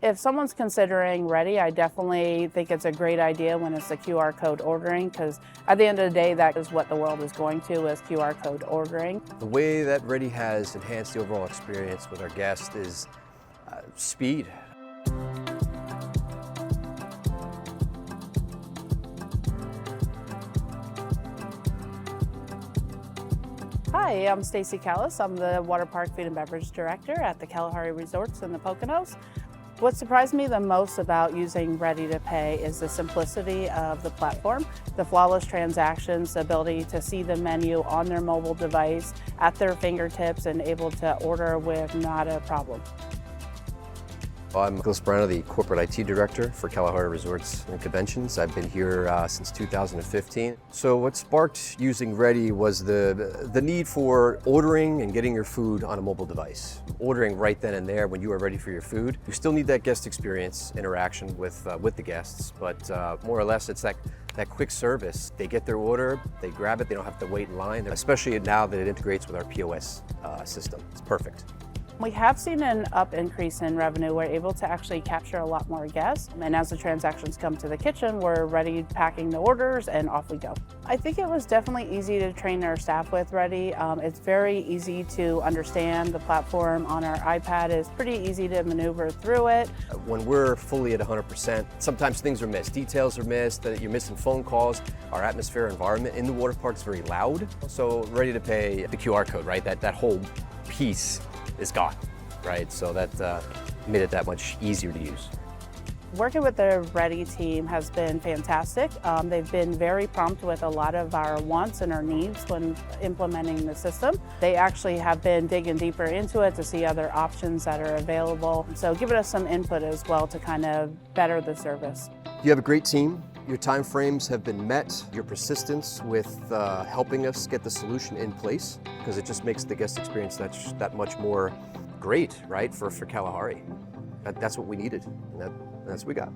If someone's considering Ready, I definitely think it's a great idea when it's the QR code ordering, because at the end of the day, that is what the world is going to, is QR code ordering. The way that Ready has enhanced the overall experience with our guests is speed. Hi, I'm Stacey. I'm the Water Park Food and Beverage Director at the Kalahari Resorts in the Poconos. What surprised me the most about using Ready to Pay is the simplicity of the platform, the flawless transactions, the ability to see the menu on their mobile device at their fingertips and able to order with not a problem. I'm Brana, the Corporate IT Director for Kalahari Resorts and Conventions. I've been here since 2015. So what sparked using Ready was the need for ordering and getting your food on a mobile device. Ordering right then and there when you are ready for your food. You still need that guest experience interaction with the guests, but more or less it's that quick service. They get their order, they grab it, they don't have to wait in line, especially now that it integrates with our POS system. It's perfect. We have seen an increase in revenue. We're able to actually capture a lot more guests. And as the transactions come to the kitchen, we're ready packing the orders and off we go. I think it was definitely easy to train our staff with Ready. It's very easy to understand. The platform on our iPad is pretty easy to maneuver through it. When we're fully at 100%, sometimes things are missed. Details are missed, that you're missing phone calls. Our atmosphere environment in the water park is very loud. So Ready to Pay, the QR code, right? That whole piece is gone, right? So that made it that much easier to use. Working with the Ready team has been fantastic. They've been very prompt with a lot of our wants and our needs when implementing the system. They actually have been digging deeper into it to see other options that are available. So giving us some input as well to kind of better the service. You have a great team. Your time frames have been met. Your persistence with helping us get the solution in place, because it just makes the guest experience that much more great, right, for Kalahari. That's what we needed, and that's what we got.